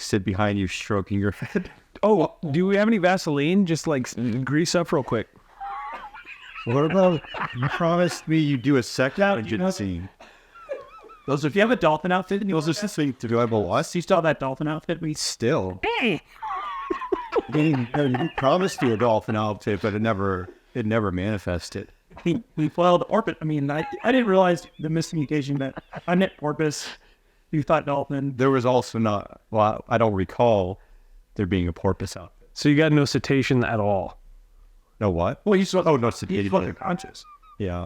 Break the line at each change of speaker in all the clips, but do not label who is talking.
sit behind you stroking your head.
Oh, do we have any Vaseline? Just like grease up real quick.
What about, you promised me you'd do a second scene.
Those, if you have a dolphin outfit,
Those are something to do. I
you still have that dolphin outfit?
Still. You promised you a dolphin outfit, but it never manifested.
We foiled orbit. I mean, I didn't realize the miscommunication that I meant porpoise. You thought dolphin.
There was also not, well, I don't recall there being a porpoise outfit.
So you got no cetacean at all?
No what?
Well, you still,
no
you still are conscious.
Yeah.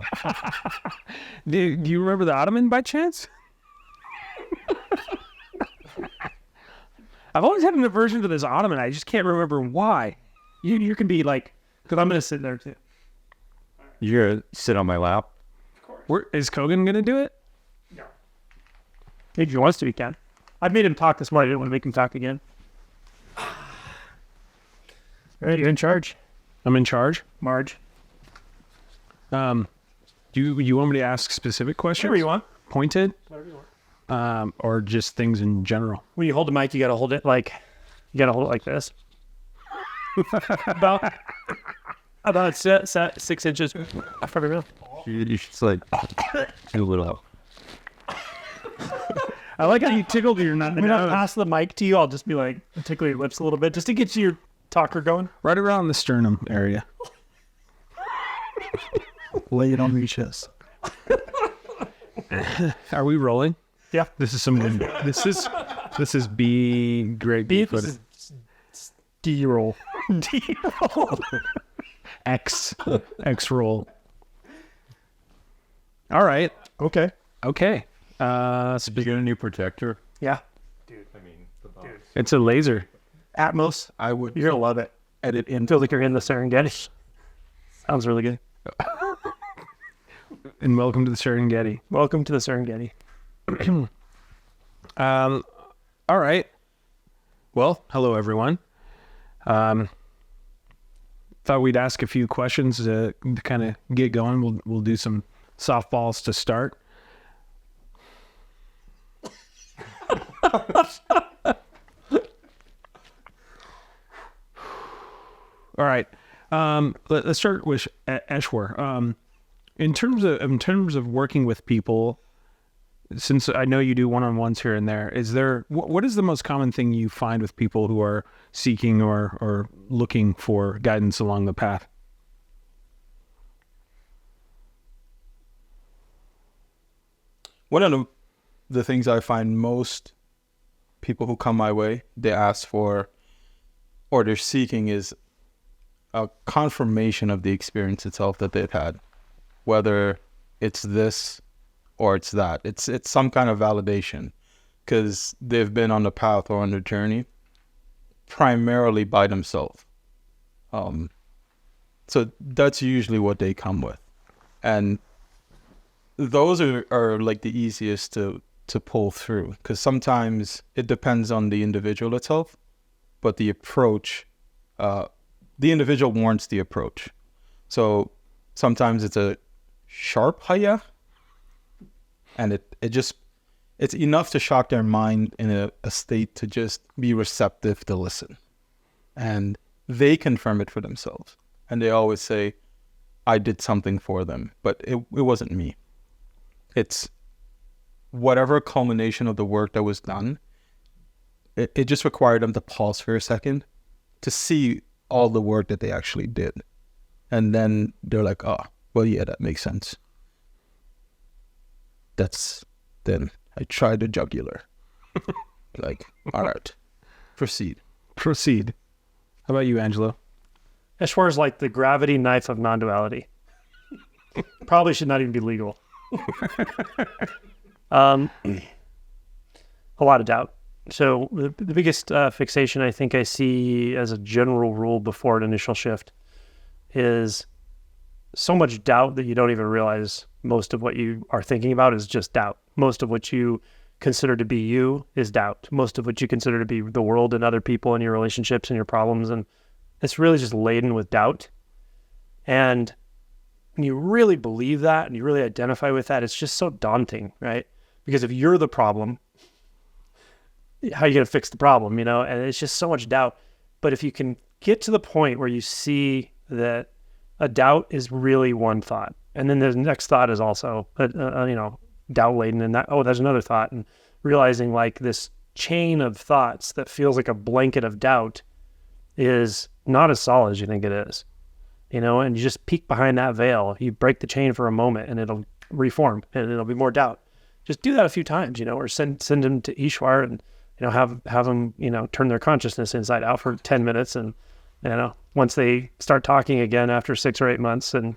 Do you remember the Ottoman by chance? I've always had an aversion to this Ottoman. I just can't remember why.
You can be like, because I'm going to sit there too.
You're going to sit on my lap?
Of course.
Is Kogan going to do it?
No. If he wants to, he can. I made him talk this morning. I didn't want to make him talk again. All right, you're in charge.
I'm in charge.
Marge.
Do you want me to ask specific questions?
Whatever you want.
Pointed?
Whatever you want.
Or just things in general?
When you hold the mic, you got to hold it like this. about 6 inches from your mouth.
You should like do a little.
I like how you tickled your nose.
When I pass the mic to you, I'll just be like, tickle your lips a little bit just to get your talker going.
Right around the sternum area.
Lay it on your chest.
Are we rolling?
Yeah.
This is B grade
B
footage.
D roll.
D roll. X roll. All right.
Okay.
So you get a new projector?
Yeah.
It's a laser.
Atmos.
I would
You're gonna love it.
edit in.
Feels like you're in the Serengeti. Sounds really good.
And welcome to the Serengeti.
Welcome to the Serengeti.
All right. Well, hello everyone. Thought we'd ask a few questions to kind of get going. We'll do some softballs to start. All right. Let's start with Eshwar. In terms of working with people, since I know you do one-on-ones here and there, is there what is the most common thing you find with people who are seeking or looking for guidance along the path?
One of the things I find most people who come my way, they ask for, or they're seeking, is a confirmation of the experience itself that they've had, whether it's this or it's that. It's some kind of validation, because they've been on the path or on the journey primarily by themselves. So that's usually what they come with, and those are like the easiest to pull through, because sometimes it depends on the individual itself, but the approach, the individual warrants the approach. So sometimes it's a sharp haya, and it's enough to shock their mind in a state to just be receptive to listen. And they confirm it for themselves. And they always say, I did something for them, but it wasn't me. It's whatever culmination of the work that was done, it just required them to pause for a second to see all the work that they actually did. And then they're like, oh, well, yeah, that makes sense. Then I tried the jugular. Like, all right, proceed.
How about you, Angelo?
Eshwar is like the gravity knife of non-duality. Probably should not even be legal. A lot of doubt. So the biggest fixation I think I see as a general rule before an initial shift is so much doubt that you don't even realize most of what you are thinking about is just doubt. Most of what you consider to be you is doubt. Most of what you consider to be the world and other people and your relationships and your problems, and it's really just laden with doubt. And when you really believe that and you really identify with that, it's just so daunting, right? Because if you're the problem, how are you going to fix the problem, and it's just so much doubt. But if you can get to the point where you see that a doubt is really one thought, and then the next thought is also doubt laden, and there's another thought, and realizing like this chain of thoughts that feels like a blanket of doubt is not as solid as you think it is, and you just peek behind that veil, you break the chain for a moment and it'll reform and it'll be more doubt. Just do that a few times, or send them to Ishwar and, have them, turn their consciousness inside out for 10 minutes. And, once they start talking again after 6 or 8 months and,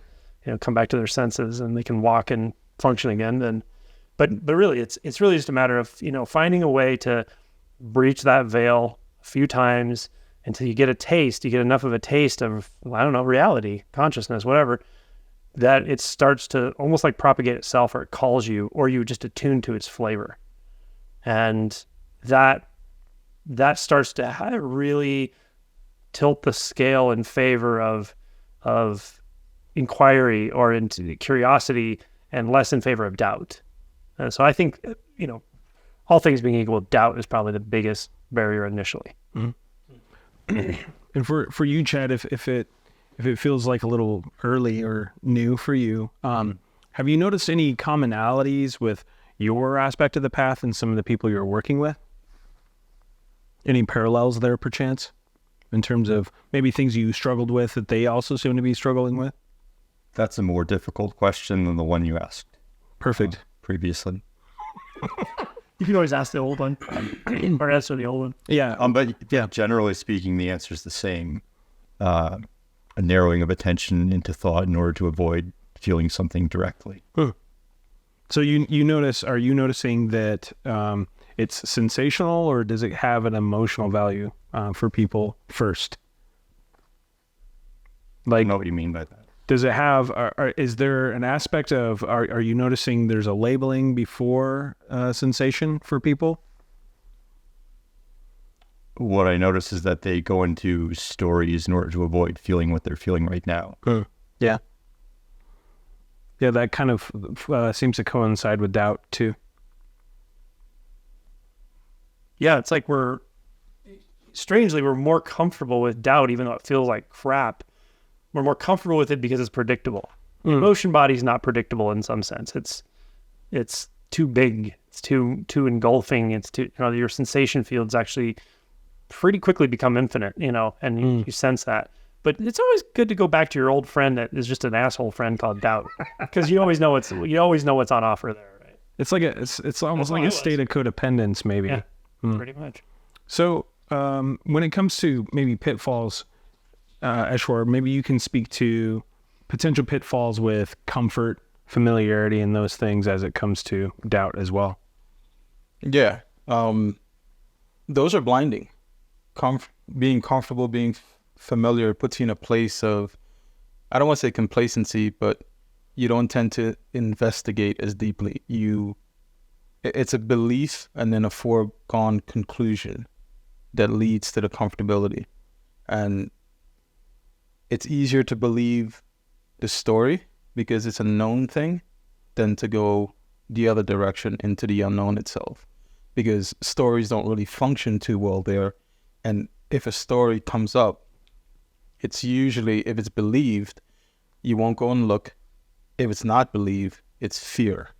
come back to their senses and they can walk and function again, then, but really it's really just a matter of, finding a way to breach that veil a few times until you get enough of a taste of, reality, consciousness, whatever, that it starts to almost like propagate itself, or it calls you, or you just attune to its flavor. And that starts to really tilt the scale in favor of inquiry or into curiosity, and less in favor of doubt. And so I think, all things being equal, doubt is probably the biggest barrier initially.
Mm-hmm. And for you, Chad, if it feels like a little early or new for you, have you noticed any commonalities with your aspect of the path and some of the people you're working with? Any parallels there, perchance, in terms of maybe things you struggled with that they also seem to be struggling with?
That's a more difficult question than the one you asked.
Perfect.
Previously.
You can always ask the old one or answer the old one.
Yeah.
But generally speaking, the answer is the same. A narrowing of attention into thought in order to avoid feeling something directly.
So are you noticing that it's sensational, or does it have an emotional value for people first?
I don't know what you mean by that.
Does it have, is there an aspect of, are you noticing there's a labeling before sensation for people?
What I notice is that they go into stories in order to avoid feeling what they're feeling right now.
Yeah. Yeah, that kind of seems to coincide with doubt too.
Yeah, it's like we're more comfortable with doubt, even though it feels like crap. We're more comfortable with it because it's predictable. The emotion body is not predictable in some sense. It's too big. It's too engulfing. It's too, your sensation fields actually pretty quickly become infinite, and you sense that. But it's always good to go back to your old friend that is just an asshole friend called doubt, because you always know what's on offer there, right?
It's like it's almost like a state of codependence, maybe.
Yeah, pretty much.
So when it comes to maybe pitfalls, Eshwar, maybe you can speak to potential pitfalls with comfort, familiarity, and those things as it comes to doubt as well.
Yeah. Those are blinding. Being comfortable, being familiar puts you in a place of, I don't want to say complacency, but you don't tend to investigate as deeply. It's a belief and then a foregone conclusion that leads to the comfortability. And it's easier to believe the story because it's a known thing than to go the other direction into the unknown itself, because stories don't really function too well there. And if a story comes up, it's usually, if it's believed, you won't go and look. If it's not believed, it's fear.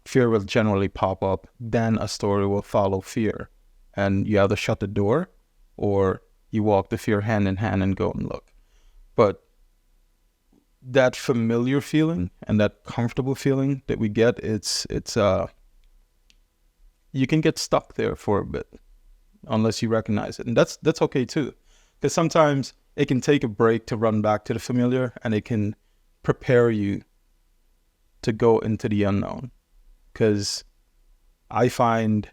Fear will generally pop up, then a story will follow fear. And you either shut the door or you walk the fear hand in hand and go and look. But that familiar feeling and that comfortable feeling that we get, it's you can get stuck there for a bit unless you recognize it. And that's okay too. Because sometimes it can take a break to run back to the familiar, and it can prepare you to go into the unknown. Because I find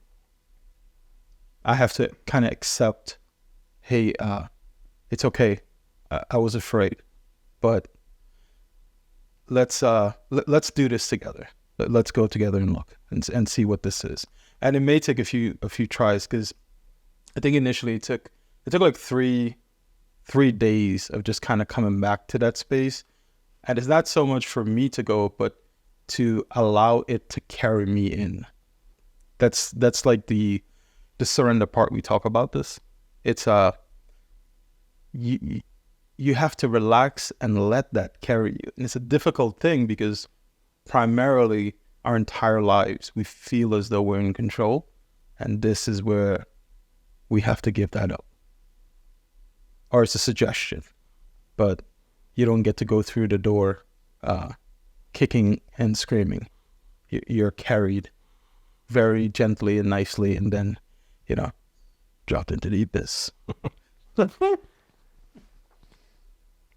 I have to kind of accept, hey, it's okay. I was afraid, but let's do this together. Let's go together and look and see what this is. And it may take a few tries, because I think initially it took like three days of just kind of coming back to that space. And it's not so much for me to go, but to allow it to carry me in. That's like the the surrender part, we talk about this. It's you have to relax and let that carry you. And it's a difficult thing because primarily our entire lives, we feel as though we're in control. And this is where we have to give that up. Or it's a suggestion, but you don't get to go through the door kicking and screaming. You're carried very gently and nicely, and then, dropped into the abyss.
What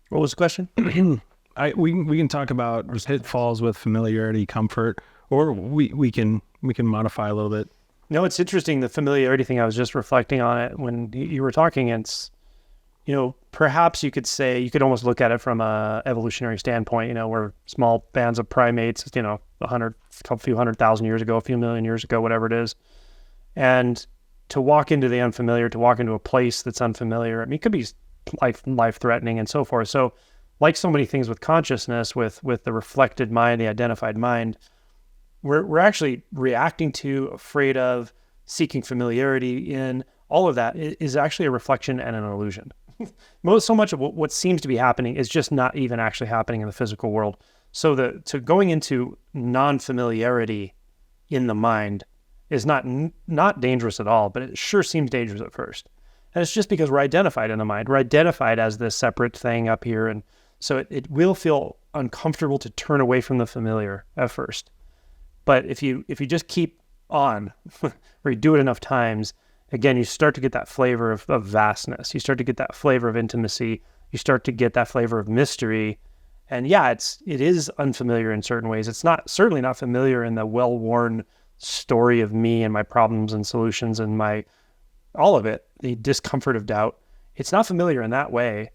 was the question?
We can talk about pitfalls with familiarity, comfort, or we can modify a little bit.
No, it's interesting, the familiarity thing. I was just reflecting on it when you were talking. It's, perhaps you could almost look at it from a evolutionary standpoint, where small bands of primates, a few 100,000 years ago, a few million years ago, whatever it is. And to walk into the unfamiliar, to walk into a place that's unfamiliar, I mean, it could be life-threatening and so forth. So like so many things with consciousness, with the reflected mind, the identified mind, we're actually reacting to, afraid of, seeking familiarity in. All of that is actually a reflection and an illusion. So much of what seems to be happening is just not even actually happening in the physical world. So going into non-familiarity in the mind is not dangerous at all, but it sure seems dangerous at first. And it's just because we're identified in the mind. We're identified as this separate thing up here. And so it will feel uncomfortable to turn away from the familiar at first. But if you just keep on, or you do it enough times, again, you start to get that flavor of vastness. You start to get that flavor of intimacy. You start to get that flavor of mystery. And yeah, it is unfamiliar in certain ways. It's certainly not familiar in the well-worn story of me and my problems and solutions and all of it, the discomfort of doubt. It's not familiar in that way,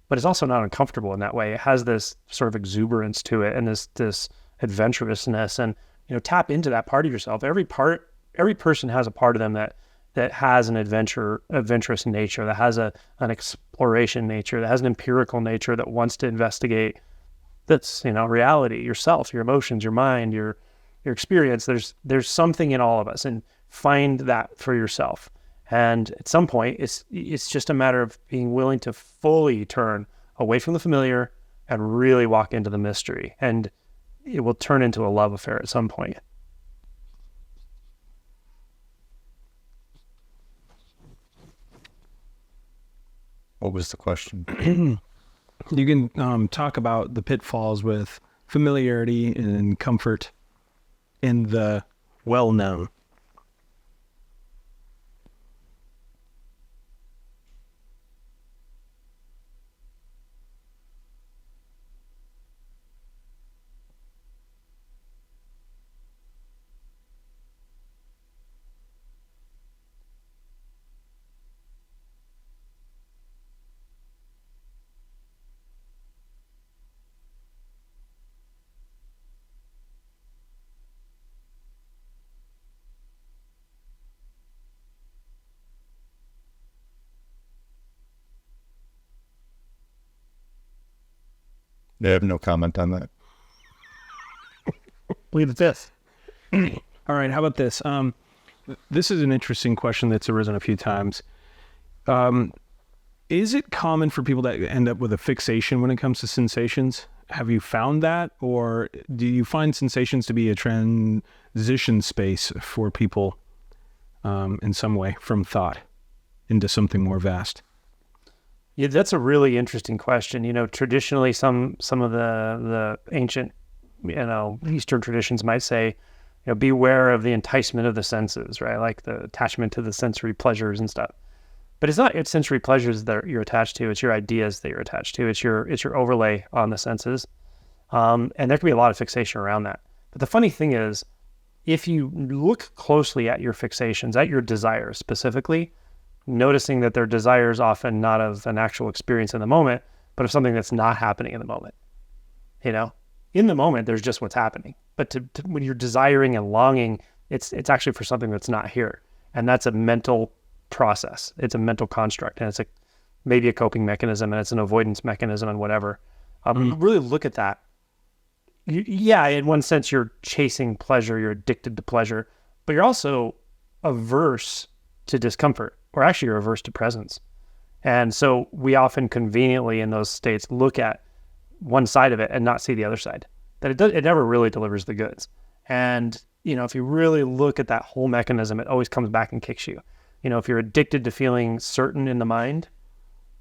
but it's also not uncomfortable in that way. It has this sort of exuberance to it and this adventurousness, and tap into that part of yourself. Every person has a part of them that has an adventurous nature, that has an exploration nature, that has an empirical nature, that wants to investigate. That's reality, yourself, your emotions, your mind, your experience. There's something in all of us, and find that for yourself. And at some point, it's just a matter of being willing to fully turn away from the familiar and really walk into the mystery. And it will turn into a love affair at some point.
What was the question?
You can talk about the pitfalls with familiarity and comfort in the well-known.
I have no comment on that.
Leave the fifth.
All right, how about this? This is an interesting question that's arisen a few times. Is it common for people that end up with a fixation when it comes to sensations? Have you found that? Or do you find sensations to be a transition space for people in some way from thought into something more vast?
Yeah, that's a really interesting question. Traditionally, some of the ancient, Eastern traditions might say, beware of the enticement of the senses, right? Like the attachment to the sensory pleasures and stuff. But it's not sensory pleasures that you're attached to. It's your ideas that you're attached to. It's your overlay on the senses. And there can be a lot of fixation around that. But the funny thing is, if you look closely at your fixations, at your desires specifically, noticing that they're desires often not of an actual experience in the moment, but of something that's not happening in the moment. In the moment, there's just what's happening. But when you're desiring and longing, it's actually for something that's not here. And that's a mental process. It's a mental construct, and it's maybe a coping mechanism, and it's an avoidance mechanism and whatever. Really look at that. In one sense, you're chasing pleasure, you're addicted to pleasure, but you're also averse to discomfort, or actually you're averse to presence. And so we often conveniently in those states look at one side of it and not see the other side. That it never really delivers the goods. And, if you really look at that whole mechanism, it always comes back and kicks you. If you're addicted to feeling certain in the mind,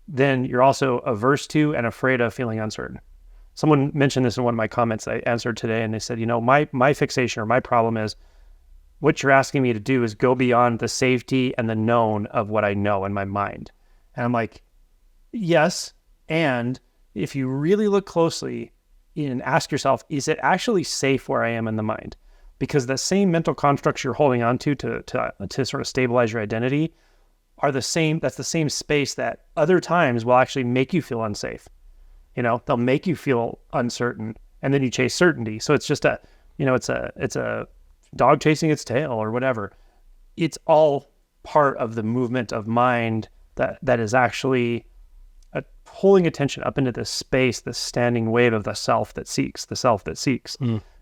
then you're also averse to and afraid of feeling uncertain. Someone mentioned this in one of my comments I answered today, and they said, my fixation or my problem is what you're asking me to do is go beyond the safety and the known of what I know in my mind. And I'm like, yes. And if you really look closely and ask yourself, is it actually safe where I am in the mind? Because the same mental constructs you're holding on to sort of stabilize your identity are the same. That's the same space that other times will actually make you feel unsafe. They'll make you feel uncertain, and then you chase certainty. So it's just it's a dog chasing its tail or whatever. It's all part of the movement of mind that is actually pulling attention up into this space, this standing wave of the self that seeks.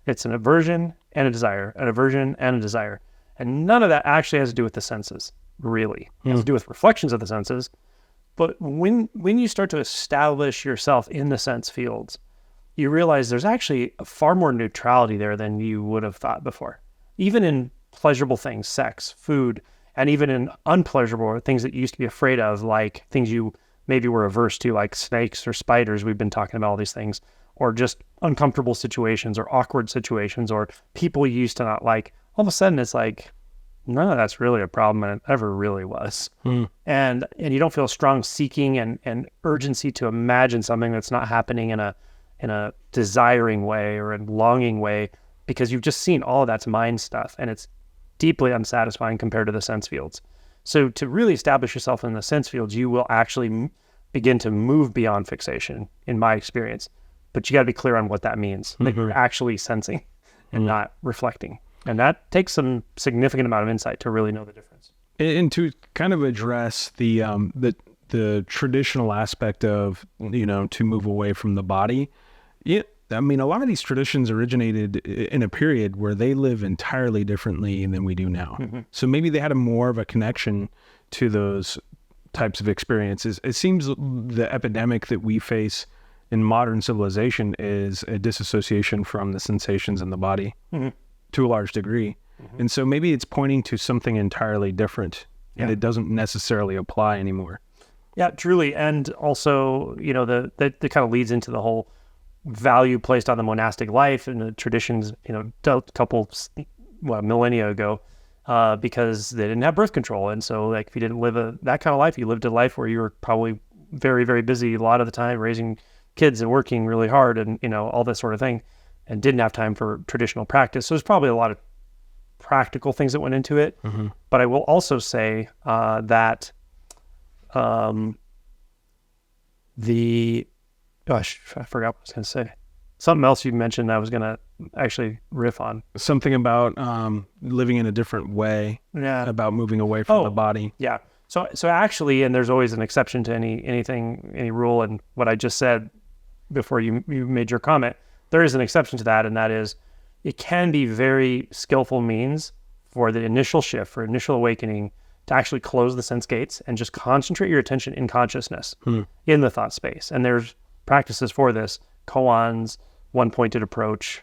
It's an aversion and a desire, an aversion and a desire. And none of that actually has to do with the senses, really. It has to do with reflections of the senses. But when you start to establish yourself in the sense fields, you realize there's actually far more neutrality there than you would have thought before. Even in pleasurable things, sex, food, and even in unpleasurable things that you used to be afraid of, like things you maybe were averse to, like snakes or spiders. We've been talking about all these things, or just uncomfortable situations or awkward situations or people you used to not like. All of a sudden it's like, none of that's really a problem, and it ever really was. And you don't feel strong seeking and urgency to imagine something that's not happening in a desiring way or a longing way, because you've just seen all of that's mind stuff, and it's deeply unsatisfying compared to the sense fields. So to really establish yourself in the sense fields, you will actually begin to move beyond fixation, in my experience. But you got to be clear on what that means, that you're actually sensing and not reflecting. And that takes some significant amount of insight to really know the difference.
And to kind of address the traditional aspect of, to move away from the body. Yeah, I mean, a lot of these traditions originated in a period where they live entirely differently than we do now. So maybe they had more of a connection to those types of experiences. It seems the epidemic that we face in modern civilization is a disassociation from the sensations in the body to a large degree. And so maybe it's pointing to something entirely different, and it doesn't necessarily apply anymore.
Yeah, truly. And also, that kind of leads into the whole value placed on the monastic life and the traditions, a couple millennia ago, because they didn't have birth control. And so, like, if you didn't live that kind of life, you lived a life where you were probably very, very busy a lot of the time, raising kids and working really hard and, all this sort of thing, and didn't have time for traditional practice. So there's probably a lot of practical things that went into it. But I will also say that gosh, I forgot what I was going to say. Something else you mentioned I was going to actually riff on.
Something about living in a different way, about moving away from the body.
Yeah. So actually, and there's always an exception to any rule, and what I just said before you made your comment, there is an exception to that, and that is it can be very skillful means for the initial shift, for initial awakening, to actually close the sense gates and just concentrate your attention in consciousness in the thought space. And there's practices for this, koans, one-pointed approach,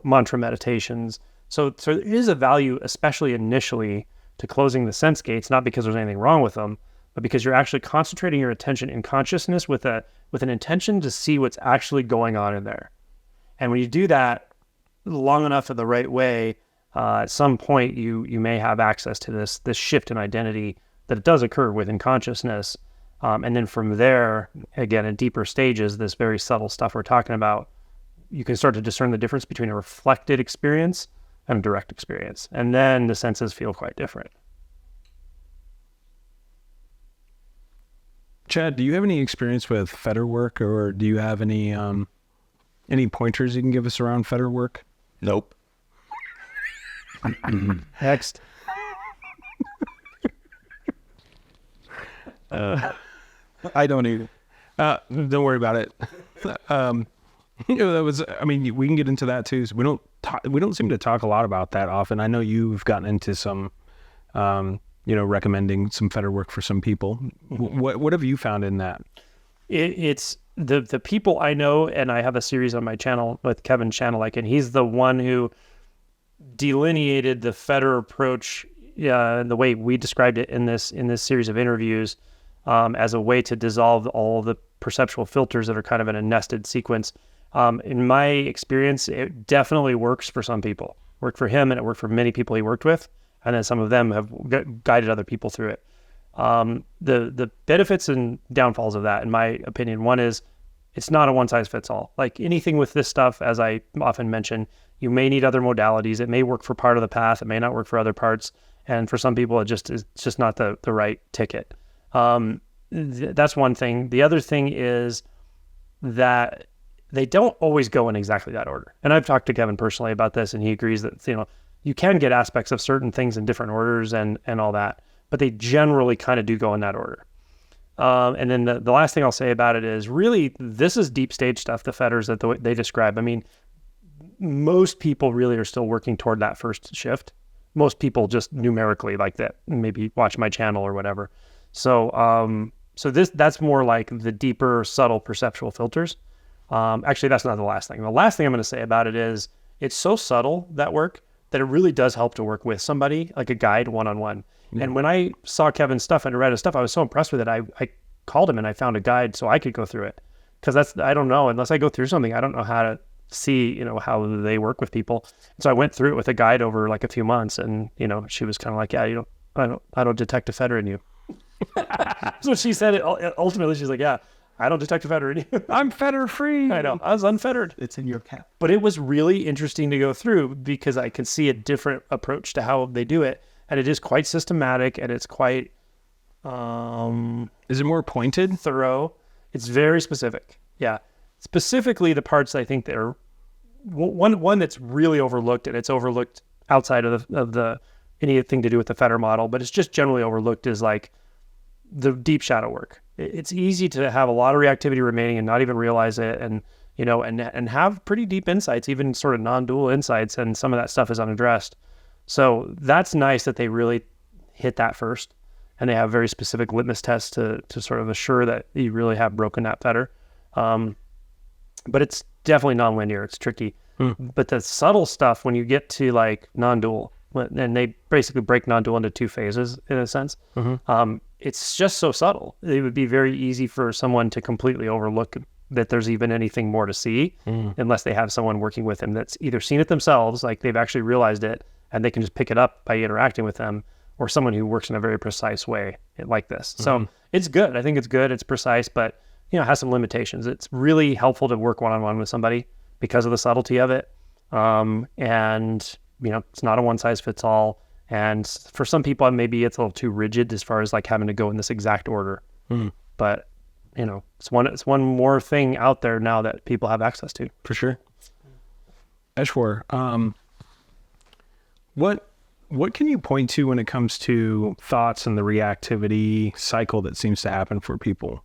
mantra meditations. So there is a value, especially initially, to closing the sense gates, not because there's anything wrong with them, but because you're actually concentrating your attention in consciousness with an intention to see what's actually going on in there. And when you do that long enough in the right way, at some point you may have access to this shift in identity that does occur within consciousness. And then from there, again, in deeper stages, this very subtle stuff we're talking about, you can start to discern the difference between a reflected experience and a direct experience. And then the senses feel quite different.
Chad, do you have any experience with fetter work, or do you have any pointers you can give us around fetter work?
Nope.
Next.
I don't either.
Don't worry about it. That was. I mean, we can get into that too. So we don't seem to talk a lot about that often. I know you've gotten into some, recommending some fetter work for some people. What have you found in that?
It's the people I know, and I have a series on my channel with Kevin Chanelek, and he's the one who delineated the fetter approach, the way we described it in this series of interviews, as a way to dissolve all the perceptual filters that are kind of in a nested sequence. In my experience, it definitely works for some people. Worked for him, and it worked for many people he worked with, and then some of them have guided other people through it. The benefits and downfalls of that, in my opinion, one is it's not a one size fits all. Like anything with this stuff, as I often mention, you may need other modalities. It may work for part of the path. It may not work for other parts. And for some people, it's just not the right ticket. That's one thing. The other thing is that they don't always go in exactly that order. And I've talked to Kevin personally about this, and he agrees that, you can get aspects of certain things in different orders and all that, but they generally kind of do go in that order. And then the last thing I'll say about it is really, this is deep stage stuff, the fetters that they describe. I mean, most people really are still working toward that first shift. Most people just numerically like that, maybe watch my channel or whatever. So that's more like the deeper, subtle perceptual filters. Actually, that's not the last thing. The last thing I'm going to say about it is it's so subtle, that work, that it really does help to work with somebody, like a guide one-on-one. Mm-hmm. And when I saw Kevin's stuff and read his stuff, I was so impressed with it. I called him and I found a guide so I could go through it. Because I don't know, unless I go through something, I don't know how to see, how they work with people. So I went through it with a guide over like a few months, and, she was kind of like, yeah, I don't detect a fetter in you. So she said, ultimately, she's like, yeah, I don't detect a fetter in you.
I'm fetter free.
I know. I was unfettered.
It's in your cap.
But it was really interesting to go through because I could see a different approach to how they do it. And it is quite systematic, and it's quite...
is it more pointed?
Thorough. It's very specific. Yeah. Specifically, the parts I think that are... One that's really overlooked, and it's overlooked outside of the anything to do with the fetter model, but it's just generally overlooked, is like the deep shadow work. It's easy to have a lot of reactivity remaining and not even realize it, and and have pretty deep insights, even sort of non-dual insights, and some of that stuff is unaddressed. So that's nice that they really hit that first, and they have very specific litmus tests to sort of assure that you really have broken that fetter. But it's definitely non-linear. It's tricky. But the subtle stuff, when you get to like non-dual, and they basically break non-dual into two phases in a sense, it's just so subtle. It would be very easy for someone to completely overlook that there's even anything more to see, unless they have someone working with them that's either seen it themselves, like they've actually realized it, and they can just pick it up by interacting with them, or someone who works in a very precise way like this. So it's good. I think it's good. It's precise, but it has some limitations. It's really helpful to work one-on-one with somebody because of the subtlety of it. And it's not a one-size-fits-all. And for some people, maybe it's a little too rigid as far as like having to go in this exact order. But it's one more thing out there now that people have access to.
For sure. Eshwar, what can you point to when it comes to thoughts and the reactivity cycle that seems to happen for people?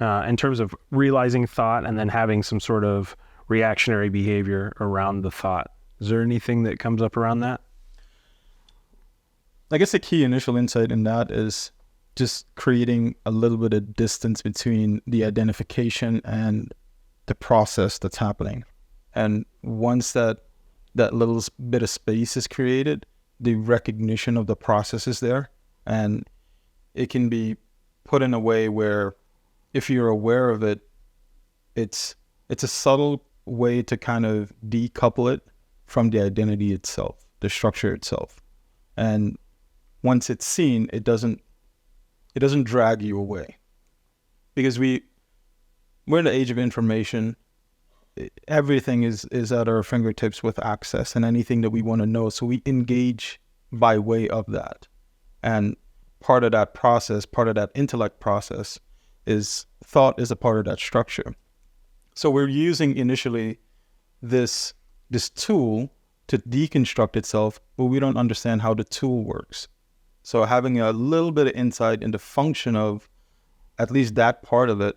In terms of realizing thought and then having some sort of reactionary behavior around the thought. Is there anything that comes up around that?
I guess the key initial insight in that is just creating a little bit of distance between the identification and the process that's happening. And once that little bit of space is created, the recognition of the process is there. And it can be put in a way where if you're aware of it, it's a subtle way to kind of decouple it from the identity itself, the structure itself. And once it's seen, it doesn't drag you away. Because we're in the age of information. Everything is at our fingertips with access and anything that we want to know. So we engage by way of that. And part of that process, part of that intellect process is thought is a part of that structure. So we're using initially this tool to deconstruct itself, but we don't understand how the tool works. So having a little bit of insight in the function of at least that part of it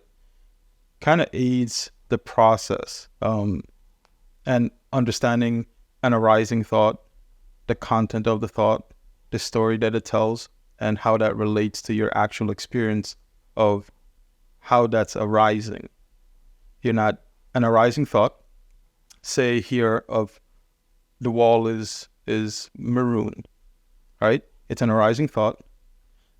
kind of aids the process, and understanding an arising thought, the content of the thought, the story that it tells, and how that relates to your actual experience of how that's arising. You're not an arising thought, say here of the wall is maroon, right? It's an arising thought.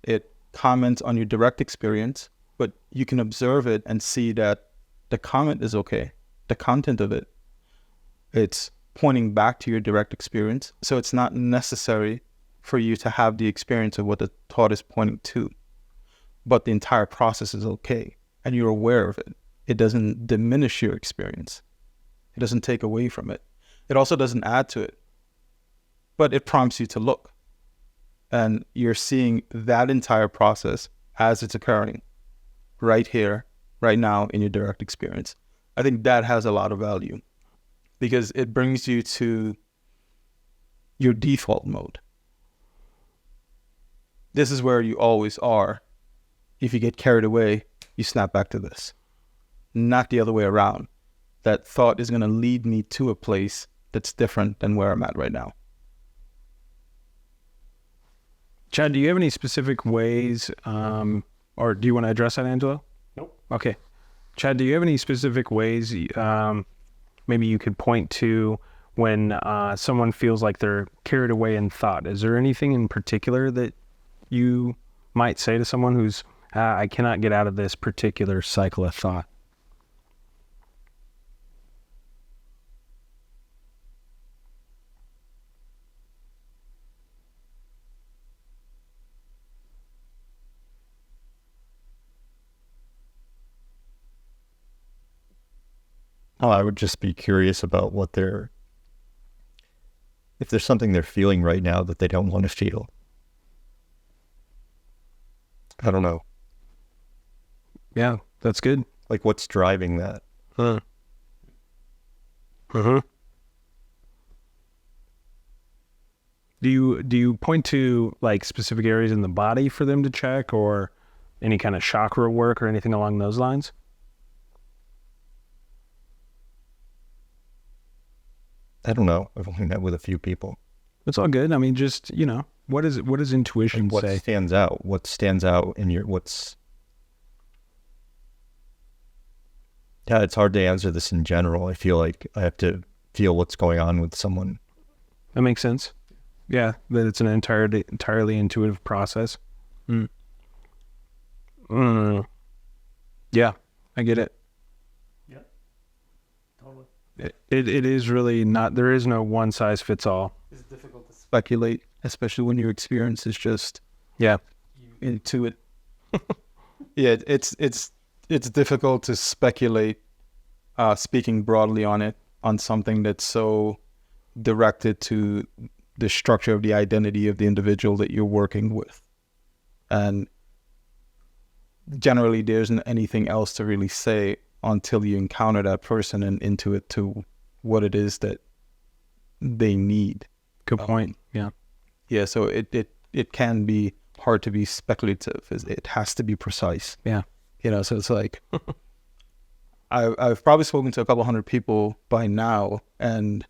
It comments on your direct experience, but you can observe it and see that the comment is okay. The content of it, it's pointing back to your direct experience. So it's not necessary for you to have the experience of what the thought is pointing to, but the entire process is okay and you're aware of it. It doesn't diminish your experience. It doesn't take away from it. It also doesn't add to it, but it prompts you to look, and you're seeing that entire process as it's occurring right here, right now in your direct experience. I think that has a lot of value because it brings you to your default mode. This is where you always are. If you get carried away, you snap back to this, not the other way around. That thought is going to lead me to a place that's different than where I'm at right now.
Chad, do you have any specific ways, or do you want to address that, Angelo?
Nope.
Okay. Chad, do you have any specific ways maybe you could point to when someone feels like they're carried away in thought? Is there anything in particular that you might say to someone who's, I cannot get out of this particular cycle of thought?
Oh, I would just be curious about if there's something they're feeling right now that they don't want to feel. I don't know.
Yeah, that's good.
Like, what's driving that?
Uh-huh. Do you point to like specific areas in the body for them to check, or any kind of chakra work or anything along those lines?
I don't know. I've only met with a few people.
It's all good. I mean, just, what does intuition
Like, what
say?
stands out? What stands out in your, Yeah, it's hard to answer this in general. I feel like I have to feel what's going on with someone.
That makes sense. Yeah, that it's an entirely intuitive process. Yeah, I get it.
Yeah, totally.
It is really not, there is no one size fits all.
It's difficult to speculate, especially when your experience is just into it. Yeah, it's difficult to speculate, speaking broadly on something that's so directed to the structure of the identity of the individual that you're working with. And generally there isn't anything else to really say until you encounter that person and intuit to what it is that they need.
Good point. Yeah.
Yeah, so it can be hard to be speculative. It has to be precise.
Yeah.
So it's like, I've probably spoken to a couple hundred people by now, and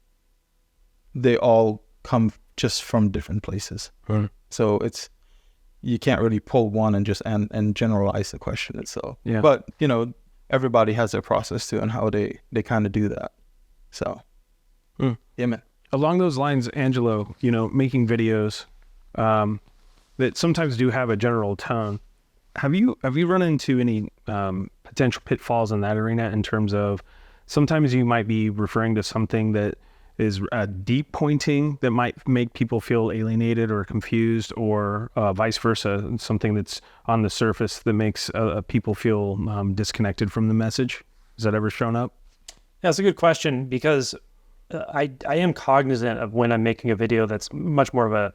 they all come just from different places. So you can't really pull one and just and generalize the question itself.
Yeah.
But everybody has their process too, and how they kind of do that. So yeah, man.
Along those lines, Angelo, making videos that sometimes do have a general tone. Have you run into any potential pitfalls in that arena, in terms of sometimes you might be referring to something that is deep pointing that might make people feel alienated or confused, or vice versa, something that's on the surface that makes people feel disconnected from the message? Has that ever shown up?
Yeah, it's a good question, because I am cognizant of when I'm making a video that's much more of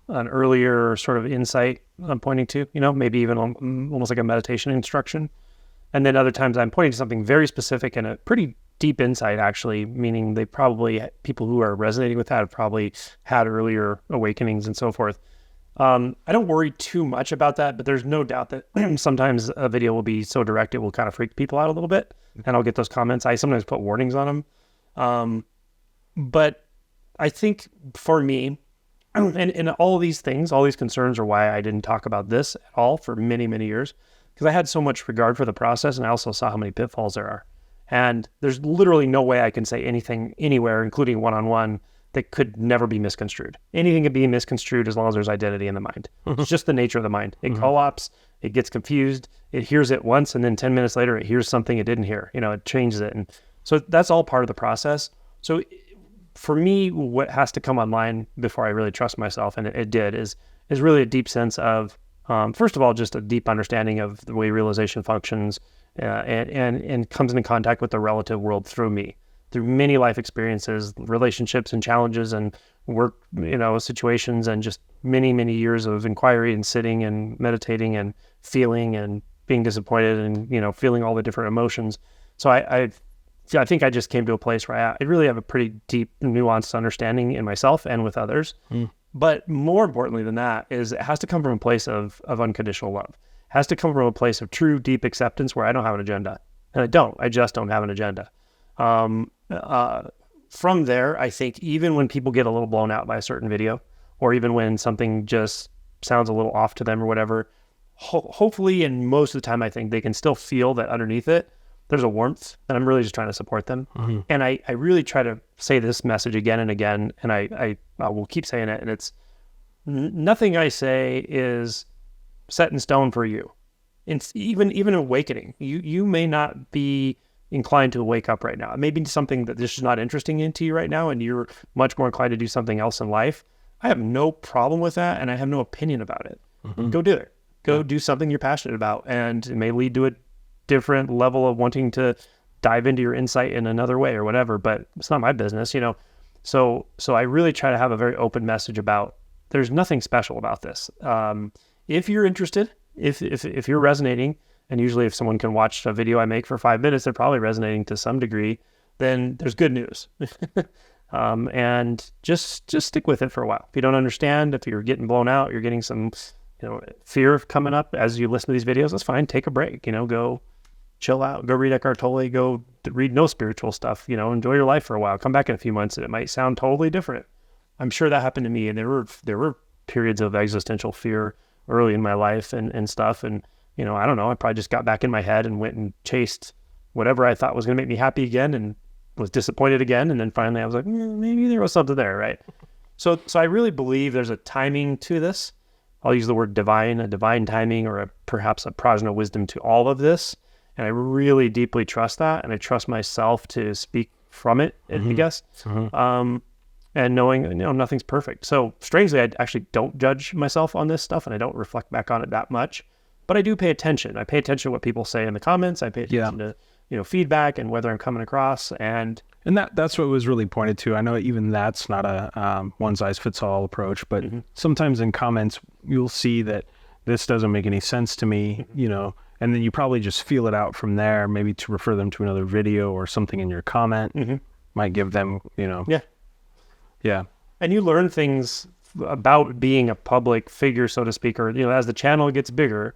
an earlier sort of insight I'm pointing to, maybe even almost like a meditation instruction. And then other times I'm pointing to something very specific and a pretty deep insight, actually, meaning people who are resonating with that have probably had earlier awakenings and so forth. I don't worry too much about that, but there's no doubt that sometimes a video will be so direct it will kind of freak people out a little bit, and I'll get those comments. I sometimes put warnings on them. But I think for me, and all these things, all these concerns are why I didn't talk about this at all for many, many years, because I had so much regard for the process, and I also saw how many pitfalls there are. And there's literally no way I can say anything anywhere, including one-on-one, that could never be misconstrued. Anything can be misconstrued as long as there's identity in the mind. It's just the nature of the mind. It co-ops, it gets confused, it hears it once, and then 10 minutes later, it hears something it didn't hear. It changes it. And so that's all part of the process. So for me, what has to come online before I really trust myself, and it did, is really a deep sense of, first of all, just a deep understanding of the way realization functions, and comes into contact with the relative world through me, through many life experiences, relationships and challenges and work, situations, and just many, many years of inquiry and sitting and meditating and feeling and being disappointed and, feeling all the different emotions. So I think I just came to a place where I really have a pretty deep, nuanced understanding in myself and with others. But more importantly than that is it has to come from a place of unconditional love. It has to come from a place of true, deep acceptance where I don't have an agenda. And I just don't have an agenda. From there, I think even when people get a little blown out by a certain video, or even when something just sounds a little off to them or whatever, hopefully, and most of the time, I think they can still feel that underneath it, there's a warmth, and I'm really just trying to support them. And I really try to say this message again and again, and I will keep saying it, and it's nothing I say is set in stone for you. It's even awakening. You may not be inclined to wake up right now. It may be something that this is not interesting to you right now, and you're much more inclined to do something else in life. I have no problem with that, and I have no opinion about it. Go do it. Go do something you're passionate about, and it may lead to a different level of wanting to dive into your insight in another way or whatever, but it's not my business, So I really try to have a very open message about there's nothing special about this. If you're interested, if you're resonating, and usually if someone can watch a video I make for 5 minutes, they're probably resonating to some degree, then there's good news. And just stick with it for a while. If you don't understand, if you're getting blown out, you're getting some, fear coming up as you listen to these videos, that's fine. Take a break, go chill out, go read Eckhart Tolle, go read no spiritual stuff, enjoy your life for a while, come back in a few months and it might sound totally different. I'm sure that happened to me. And there were periods of existential fear early in my life and stuff. And, I don't know, I probably just got back in my head and went and chased whatever I thought was going to make me happy again and was disappointed again. And then finally I was like, maybe there was something there, right? So I really believe there's a timing to this. I'll use the word divine, a divine timing, or perhaps a prajna wisdom to all of this. And I really deeply trust that. And I trust myself to speak from it, I guess. And knowing, nothing's perfect. So strangely, I actually don't judge myself on this stuff and I don't reflect back on it that much, but I do pay attention. I pay attention to what people say in the comments. I pay attention to, feedback and whether I'm coming across. And
that's what was really pointed to. I know even that's not a one size fits all approach, but sometimes in comments, you'll see that this doesn't make any sense to me, and then you probably just feel it out from there, maybe to refer them to another video or something in your comment might give them, Yeah.
And you learn things about being a public figure, so to speak, or, as the channel gets bigger,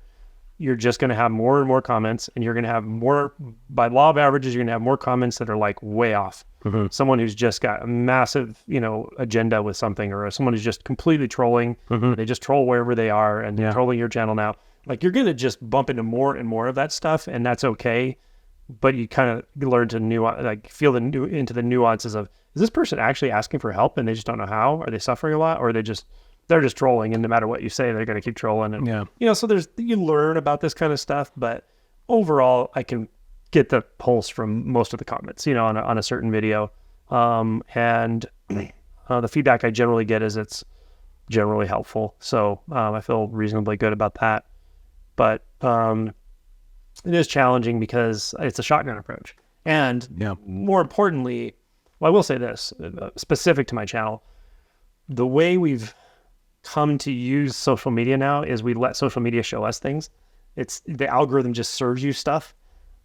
you're just going to have more and more comments, and you're going to have more, by law of averages, you're going to have more comments that are like way off. Someone who's just got a massive, agenda with something, or someone who's just completely trolling. They just troll wherever they are and they're trolling your channel now. Like, you're going to just bump into more and more of that stuff, and that's okay. But you kind of learn to feel into the nuances of, is this person actually asking for help and they just don't know how? Are they suffering a lot? Or they're just trolling, and no matter what you say, they're going to keep trolling. And, so you learn about this kind of stuff, but overall, I can get the pulse from most of the comments, on a certain video. And the feedback I generally get is it's generally helpful. So I feel reasonably good about that. But it is challenging because it's a shotgun approach. And more importantly, I will say this, specific to my channel, the way we've come to use social media now is we let social media show us things. It's the algorithm just serves you stuff.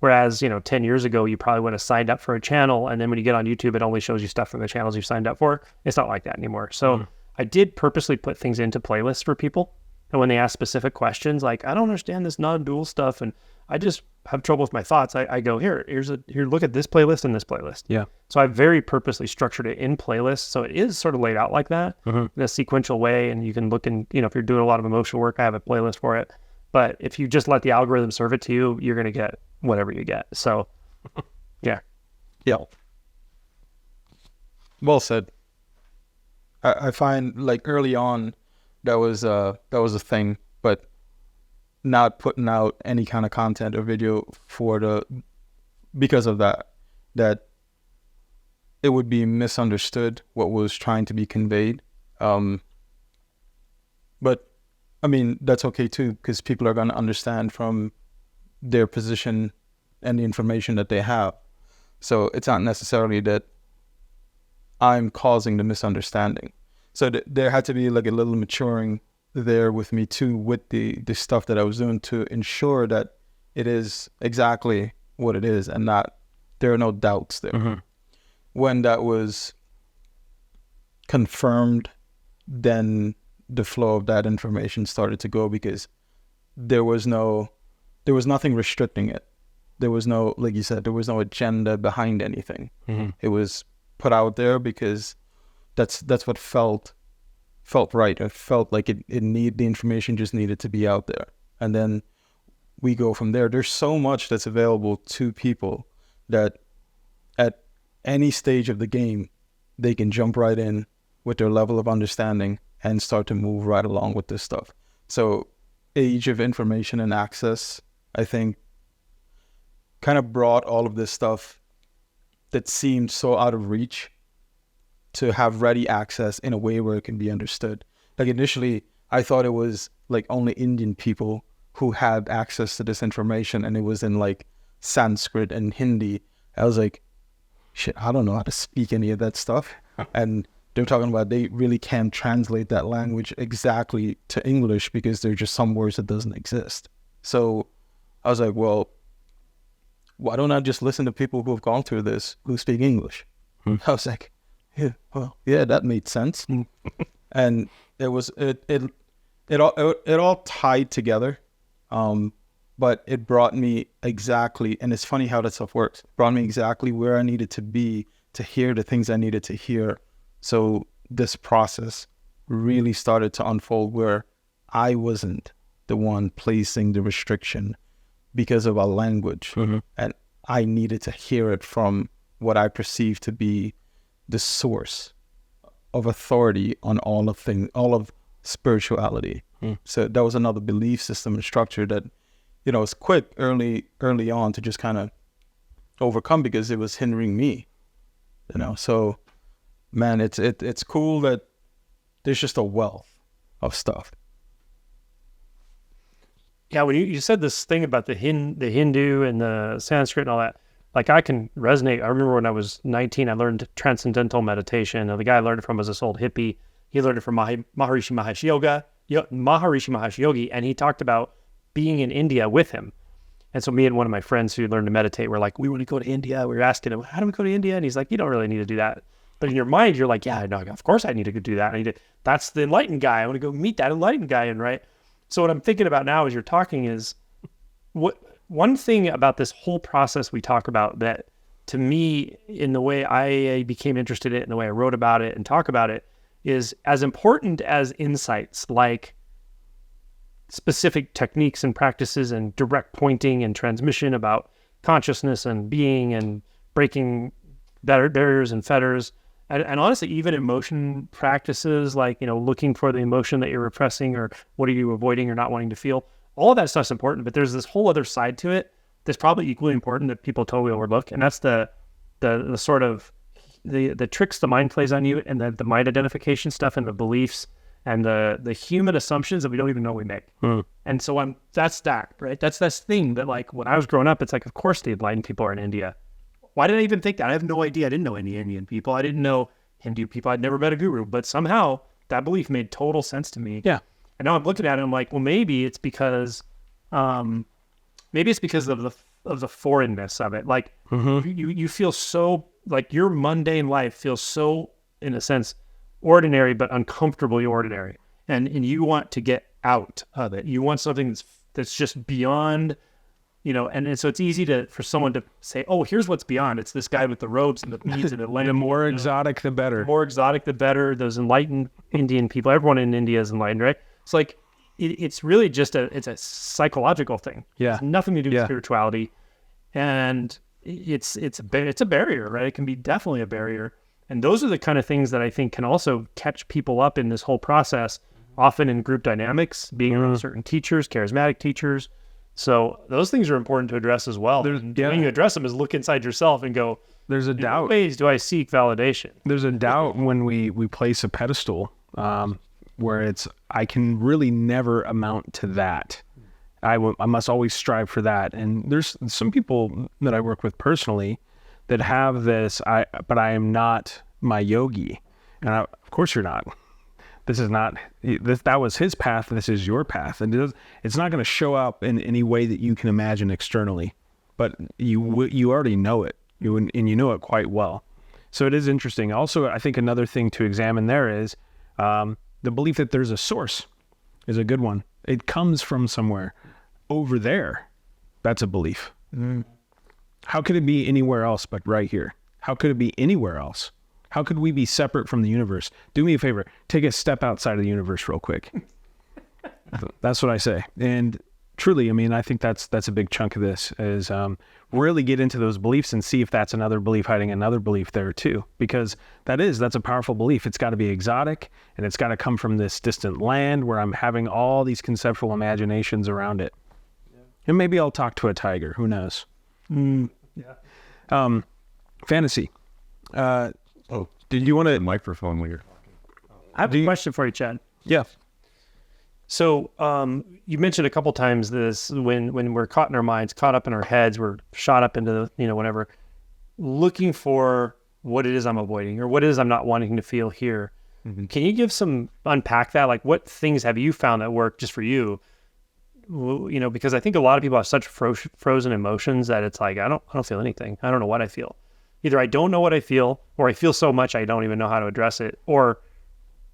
Whereas, 10 years ago, you probably would have signed up for a channel, and then when you get on YouTube, it only shows you stuff from the channels you've signed up for. It's not like that anymore. So I did purposely put things into playlists for people. And when they ask specific questions, like, I don't understand this non-dual stuff, and I just have trouble with my thoughts, I go, here, look at this playlist and this playlist.
Yeah.
So I very purposely structured it in playlists. So it is sort of laid out like that in a sequential way. And you can look in, if you're doing a lot of emotional work, I have a playlist for it. But if you just let the algorithm serve it to you, you're going to get whatever you get. So yeah.
Yeah. Well said. I find like early on that was a thing, but not putting out any kind of content or video because of that it would be misunderstood what was trying to be conveyed. But I mean, that's okay too, because people are going to understand from their position and the information that they have. So it's not necessarily that I'm causing the misunderstanding. So there had to be like a little maturing there with me too, with the stuff that I was doing to ensure that it is exactly what it is and there are no doubts there. When that was confirmed, then the flow of that information started to go, because there was nothing restricting it. There was no, like you said, there was no agenda behind anything. It was put out there because that's what felt right. It felt like the information just needed to be out there. And then we go from there. There's so much that's available to people that at any stage of the game, they can jump right in with their level of understanding and start to move right along with this stuff. So age of information and access, I think, kind of brought all of this stuff that seemed so out of reach to have ready access in a way where it can be understood. Like initially, I thought it was like only Indian people who had access to this information, and it was in like Sanskrit and Hindi. I was like, shit, I don't know how to speak any of that stuff. And they're talking about they really can't translate that language exactly to English because there are just some words that doesn't exist. So I was like, well, why don't I just listen to people who have gone through this who speak English? I was like, yeah, well, yeah, that made sense. And it was it all tied together, but it brought me exactly, and it's funny how that stuff works. It brought me exactly where I needed to be to hear the things I needed to hear. So this process really started to unfold where I wasn't the one placing the restriction because of our language, and I needed to hear it from what I perceived to be the source of authority on all of spirituality. So that was another belief system and structure that, it's quick early on to just kind of overcome because it was hindering me, So, man, it's cool that there's just a wealth of stuff.
Yeah, when you said this thing about the Hindu and the Sanskrit and all that, like I can resonate. I remember when I was 19, I learned transcendental meditation. And the guy I learned it from was this old hippie. He learned it from Maharishi Mahesh Yogi, and he talked about being in India with him. And so me and one of my friends who learned to meditate were like, we want to go to India. We were asking him, how do we go to India? And he's like, you don't really need to do that. But in your mind, you're like, yeah, no, of course I need to go do that. That's the enlightened guy. I want to go meet that enlightened guy. And right. So what I'm thinking about now as you're talking is one thing about this whole process we talk about that to me, in the way I became interested in it and the way I wrote about it and talk about it, is as important as insights like specific techniques and practices and direct pointing and transmission about consciousness and being and breaking barriers and fetters. And honestly, even emotion practices like, looking for the emotion that you're repressing or what are you avoiding or not wanting to feel, all of that stuff's important, but there's this whole other side to it that's probably equally important that people totally overlook. And that's the sort of the tricks the mind plays on you, and the mind identification stuff and the beliefs and the human assumptions that we don't even know we make. And so that's that, right? That's this thing that like when I was growing up, it's like, of course the enlightened people are in India. Why did I even think that? I have no idea. I didn't know any Indian people. I didn't know Hindu people. I'd never met a guru, but somehow that belief made total sense to me. Yeah. And now I'm looking at it, I'm like, well, maybe it's because of the foreignness of it. Like you feel so like your mundane life feels so, in a sense, ordinary, but uncomfortably ordinary. And you want to get out of it. You want something that's just beyond, and so it's easy for someone to say, oh, here's what's beyond. It's this guy with the robes and the beads and the
The more exotic, the better.
The more exotic, the better. Those enlightened Indian people, everyone in India is enlightened, right? It's like, it's really just it's a psychological thing.
Yeah.
It's nothing to do with spirituality. And it's a barrier, right? It can be definitely a barrier. And those are the kind of things that I think can also catch people up in this whole process, often in group dynamics, being around certain teachers, charismatic teachers. So those things are important to address as well. When you address them is look inside yourself and go,
there's a doubt.
In what ways do I seek validation?
There's a doubt when we place a pedestal where I can really never amount to that. I must always strive for that. And there's some people that I work with personally that have this, but I am not my yogi. And of course you're not. This is not, that was his path. This is your path. And it's not going to show up in any way that you can imagine externally, but you already know it, and you know it quite well. So it is interesting. Also, I think another thing to examine there is the belief that there's a source is a good one. It comes from somewhere over there. That's a belief. How could it be anywhere else but right here? How could it be anywhere else? How could we be separate from the universe? Do me a favor, take a step outside of the universe real quick. That's what I say. And truly, I mean, I think that's a big chunk of this is really get into those beliefs and see if that's another belief hiding another belief there too. Because that's a powerful belief. It's got to be exotic, and it's got to come from this distant land where I'm having all these conceptual imaginations around it. Yeah. And maybe I'll talk to a tiger. Who knows? Fantasy. Did you want to
microphone when you're
I have a question for you, Chad.
Yeah.
So you mentioned a couple times this when we're caught in our minds, caught up in our heads, we're shot up into whatever, looking for what it is I'm avoiding or what it is I'm not wanting to feel here. Mm-hmm. Can you unpack that? Like, what things have you found that work just for you? Because I think a lot of people have such frozen emotions that it's like, I don't feel anything. I don't know what I feel. Either I don't know what I feel, or I feel so much I don't even know how to address it, or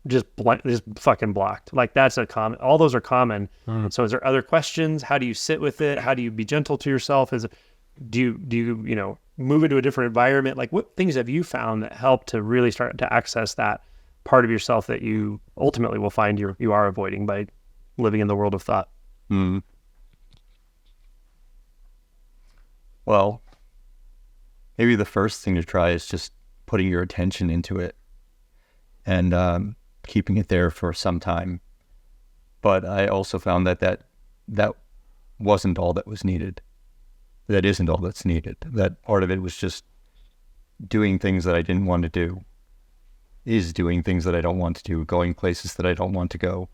just fucking blocked. Like, that's all those are common. So is there other questions? How do you sit with it? How do you be gentle to yourself? Do you move into a different environment? Like, what things have you found that help to really start to access that part of yourself that you ultimately will find you are avoiding by living in the world of thought?
Well, maybe the first thing to try is just putting your attention into it and keeping it there for some time. But I also found that wasn't all that was needed. That isn't all that's needed. That part of it was just doing things that I didn't want to do, is doing things that I don't want to do, going places that I don't want to go.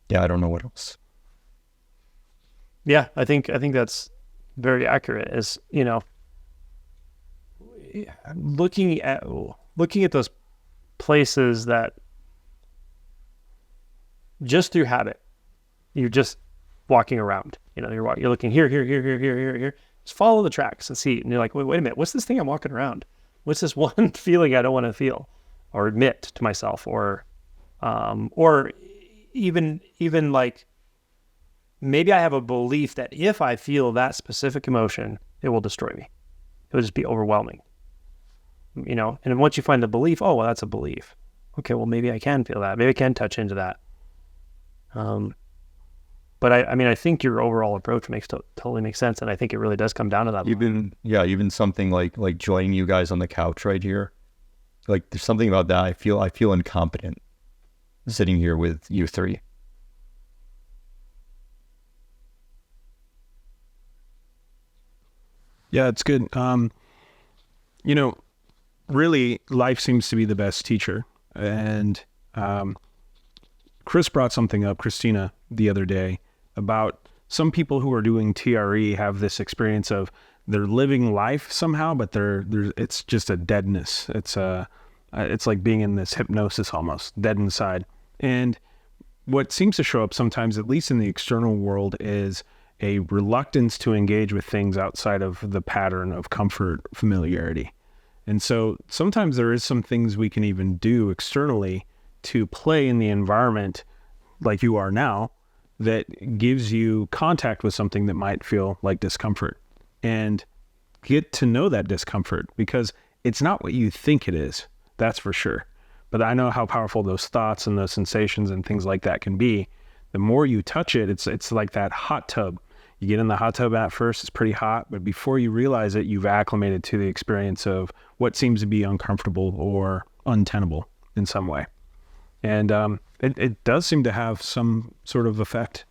Yeah, I don't know what else.
Yeah, I think that's very accurate. Is looking at those places that just through habit, you're just walking around. You're looking here. Just follow the tracks and see. And you're like, wait a minute, what's this thing I'm walking around? What's this one feeling I don't want to feel or admit to myself, or even like, maybe I have a belief that if I feel that specific emotion, it will destroy me. It will just be overwhelming. And then once you find the belief, oh, well, that's a belief. Okay, well, maybe I can feel that. Maybe I can touch into that. But I think your overall approach totally makes sense, and I think it really does come down to that.
Even something like joining you guys on the couch right here. Like, there's something about that. I feel incompetent sitting here with you three.
Yeah, it's good. Really, life seems to be the best teacher. And Chris brought something up, Christina, the other day, about some people who are doing TRE have this experience of they're living life somehow, but it's just a deadness. It's like being in this hypnosis almost, dead inside. And what seems to show up sometimes, at least in the external world, is a reluctance to engage with things outside of the pattern of comfort, familiarity. And so sometimes there is some things we can even do externally to play in the environment like you are now that gives you contact with something that might feel like discomfort, and get to know that discomfort, because it's not what you think it is. That's for sure. But I know how powerful those thoughts and those sensations and things like that can be. The more you touch it, it's like that hot tub. You get in the hot tub at first, it's pretty hot, but before you realize it, you've acclimated to the experience of what seems to be uncomfortable or untenable in some way. And it does seem to have some sort of effect.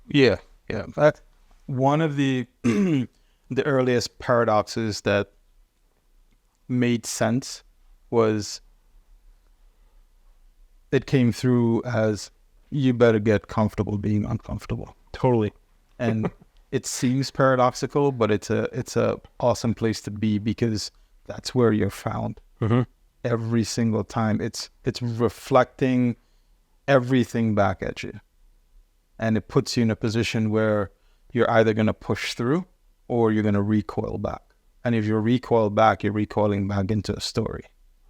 Yeah. One of the the earliest paradoxes that made sense was it came through as you better get comfortable being uncomfortable.
Totally.
And it seems paradoxical, but it's a awesome place to be, because that's where you're found.
Mm-hmm.
Every single time. It's reflecting everything back at you. And it puts you in a position where you're either going to push through or you're going to recoil back. And if you recoil back, you're recoiling back into a story.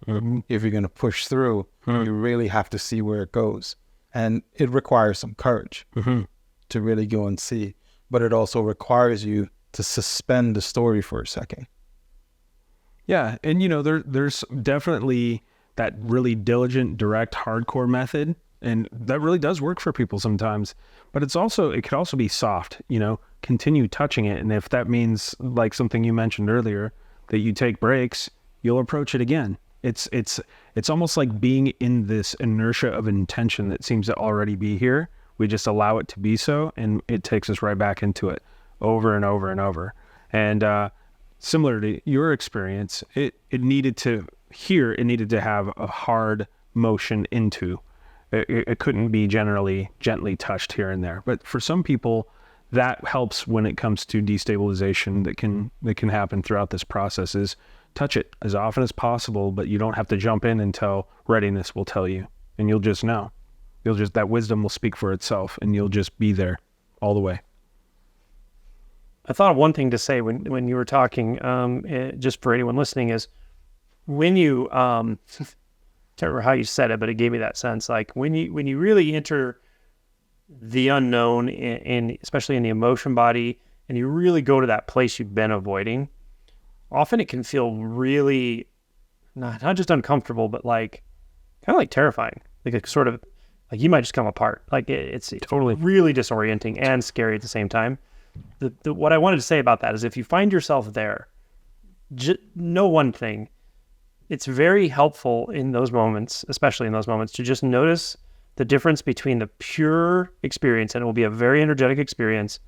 Mm-hmm.
If you're going to push through, you really have to see where it goes. And it requires some courage to really go and see. But it also requires you to suspend the story for a second.
Yeah. And, there's definitely that really diligent, direct, hardcore method. And that really does work for people sometimes. But it could also be soft, continue touching it. And if that means, like something you mentioned earlier, that you take breaks, you'll approach it again. It's almost like being in this inertia of intention that seems to already be here. We just allow it to be so, and it takes us right back into it over and over and over. And similar to your experience, it needed to have a hard motion into. It couldn't be gently touched here and there. But for some people, that helps when it comes to destabilization that can happen throughout this process, is touch it as often as possible, but you don't have to jump in until readiness will tell you, and you'll just know. That wisdom will speak for itself, and you'll just be there all the way.
I thought of one thing to say when you were talking, just for anyone listening, is when you, can't remember how you said it, but it gave me that sense. Like when you really enter the unknown, especially in the emotion body, and you really go to that place you've been avoiding, often it can feel really not just uncomfortable, but like kind of like terrifying. Like it's sort of like you might just come apart. Like it's totally really disorienting and scary at the same time. What I wanted to say about that is if you find yourself there, know one thing. It's very helpful in those moments, especially in those moments, to just notice the difference between the pure experience, and it will be a very energetic experience,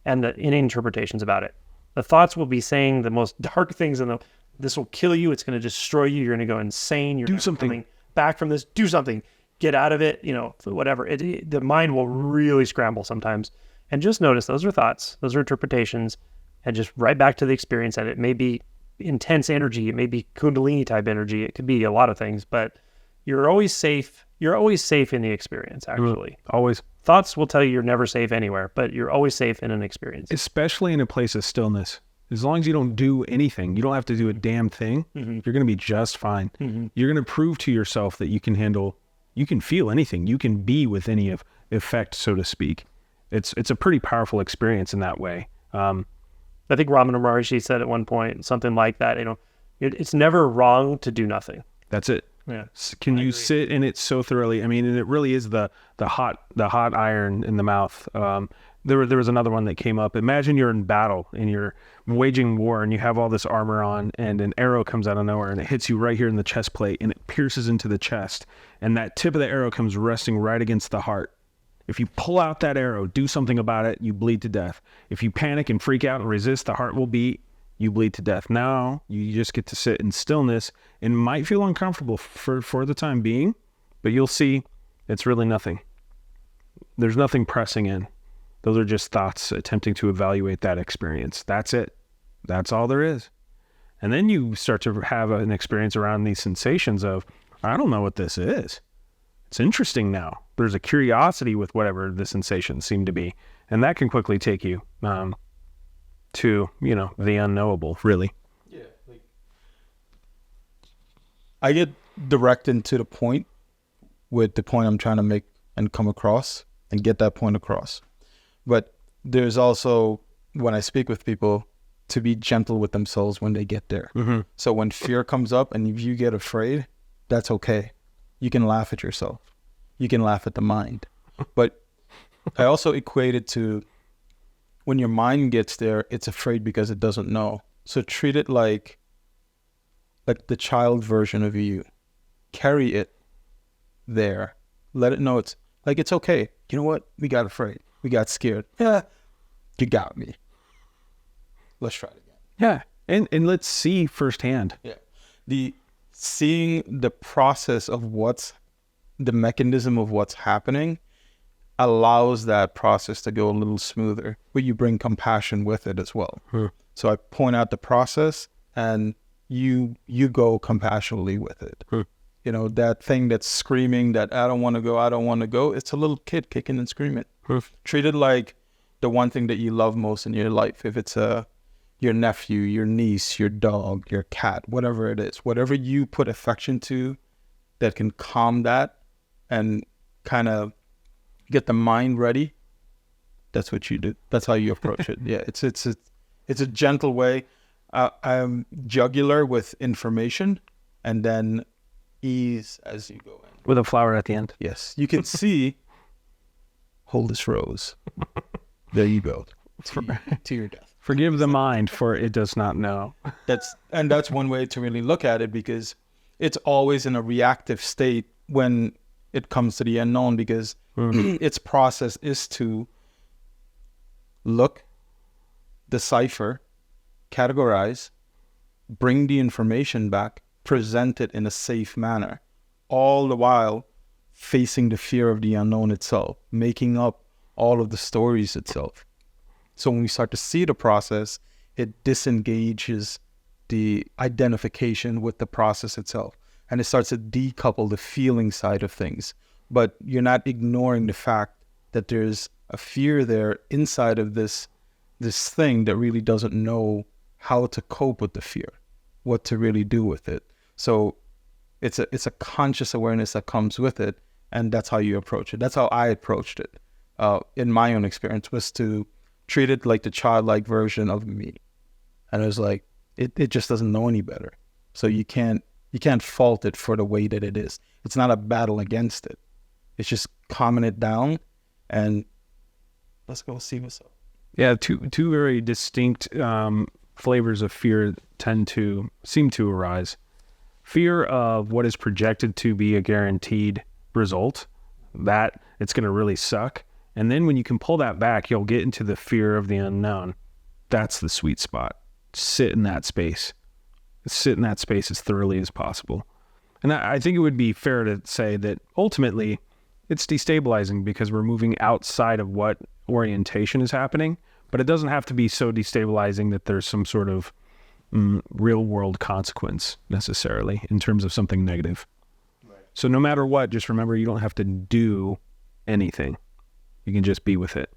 and the innate interpretations about it. The thoughts will be saying the most dark things, and this will kill you. It's going to destroy you. You're going to go insane. You're
do something.
Coming back from this. Do something. Get out of it. Whatever. The mind will really scramble sometimes. And just notice those are thoughts. Those are interpretations. And just right back to the experience. And it may be intense energy. It may be Kundalini type energy. It could be a lot of things. But you're always safe. You're always safe in the experience, actually.
Always.
Thoughts will tell you you're never safe anywhere, but you're always safe in an experience.
Especially in a place of stillness. As long as you don't do anything, you don't have to do a damn thing, you're going to be just fine. You're going to prove to yourself that you can feel anything. You can be with any effect, so to speak. It's a pretty powerful experience in that way.
I think Ramana Maharishi said at one point, something like that, it's never wrong to do nothing.
That's it.
Yeah.
Can you sit in it so thoroughly? I mean, and it really is the hot iron in the mouth. There was another one that came up. Imagine you're in battle and you're waging war and you have all this armor on, and an arrow comes out of nowhere and it hits you right here in the chest plate and it pierces into the chest, and that tip of the arrow comes resting right against the heart. If you pull out that arrow, do something about it, you bleed to death. If you panic and freak out and resist, the heart will beat, you bleed to death. Now you just get to sit in stillness, and might feel uncomfortable for the time being, but you'll see it's really nothing. There's nothing pressing in. Those are just thoughts attempting to evaluate that experience. That's it. That's all there is. And then you start to have an experience around these sensations of, I don't know what this is. It's interesting now. There's a curiosity with whatever the sensations seem to be. And that can quickly take you to, the unknowable, really.
Yeah. I get direct and to the point with the point I'm trying to make and come across and get that point across. But there's also, when I speak with people, to be gentle with themselves when they get there.
Mm-hmm.
So when fear comes up and if you get afraid, that's okay. You can laugh at yourself. You can laugh at the mind. But I also equate it to when your mind gets there, it's afraid because it doesn't know. So treat it like the child version of you. Carry it there. Let it know it's okay. You know what? We got afraid. We got scared. Yeah, you got me. Let's try it again.
Yeah. And let's see firsthand.
Yeah. The seeing the process of the mechanism of what's happening allows that process to go a little smoother, but you bring compassion with it as well. So I point out the process and you go compassionately with it. That thing that's screaming that I don't want to go, it's a little kid kicking and screaming. Treat it like the one thing that you love most in your life. If it's your nephew, your niece, your dog, your cat, whatever it is, whatever you put affection to that can calm that and kind of get the mind ready, that's what you do. That's how you approach it. Yeah, it's a gentle way. I'm jugular with information and then ease as you go in.
With a flower at the end.
Yes, you can see, hold this rose. There you go. To your death.
Forgive the mind, for it does not know.
That's one way to really look at it, because it's always in a reactive state when it comes to the unknown, because its process is to look, decipher, categorize, bring the information back, present it in a safe manner, all the while facing the fear of the unknown itself, making up all of the stories itself. So when we start to see the process, it disengages the identification with the process itself, and it starts to decouple the feeling side of things. But you're not ignoring the fact that there's a fear there inside of this thing that really doesn't know how to cope with the fear, what to really do with it. So it's a conscious awareness that comes with it, and that's how you approach it. That's how I approached it in my own experience, was to treat it like the childlike version of me. And it was like, it just doesn't know any better. So you can't fault it for the way that it is. It's not a battle against it. It's just calming it down and let's go see what's up.
Yeah, two very distinct flavors of fear seem to arise. Fear of what is projected to be a guaranteed result, that it's going to really suck. And then when you can pull that back, you'll get into the fear of the unknown. That's the sweet spot. Sit in that space. Sit in that space as thoroughly as possible. And I think it would be fair to say that ultimately it's destabilizing because we're moving outside of what orientation is happening, but it doesn't have to be so destabilizing that there's some sort of real world consequence necessarily in terms of something negative. Right. So no matter what, just remember you don't have to do anything. You can just be with it.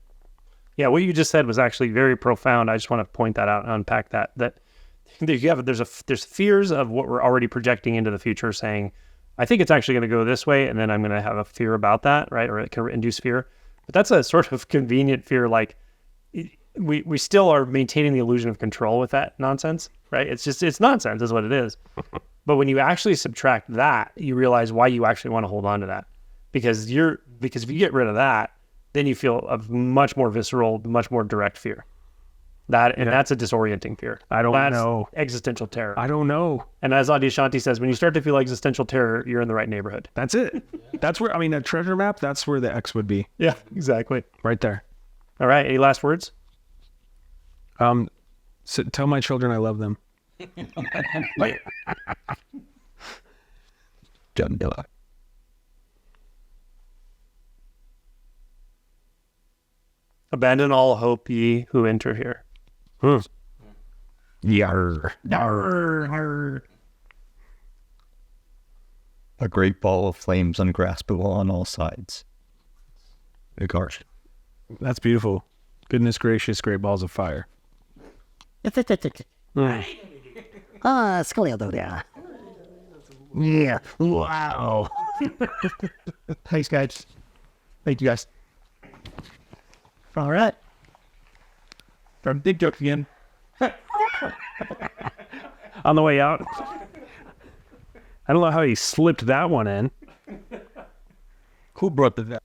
Yeah, what you just said was actually very profound. I just want to point that out and unpack that. There's fears of what we're already projecting into the future, saying, I think it's actually going to go this way, and then I'm going to have a fear about that, right? Or it can induce fear. But that's a sort of convenient fear. Like we still are maintaining the illusion of control with that nonsense, right? It's nonsense is what it is. But when you actually subtract that, you realize why you actually want to hold on to that. Because if you get rid of that, then you feel a much more visceral, much more direct fear. That's a disorienting fear.
That's know.
Existential terror.
I don't know.
And as Adyashanti says, when you start to feel existential terror, you're in the right neighborhood.
That's it. That's where, a treasure map, that's where the X would be.
Yeah, exactly.
Right there.
All right. Any last words?
So tell my children I love them.
John Dilla.
Abandon all hope, ye who enter here.
Yarr.
Yarr.
A great ball of flames ungraspable on all sides. Eckhart.
That's beautiful. Goodness gracious, great balls of fire.
Scully, yeah. Yeah. Wow.
Thanks, guys. Thank you, guys. All right. From big joke again.
On the way out. I don't know how he slipped that one in.
Who brought the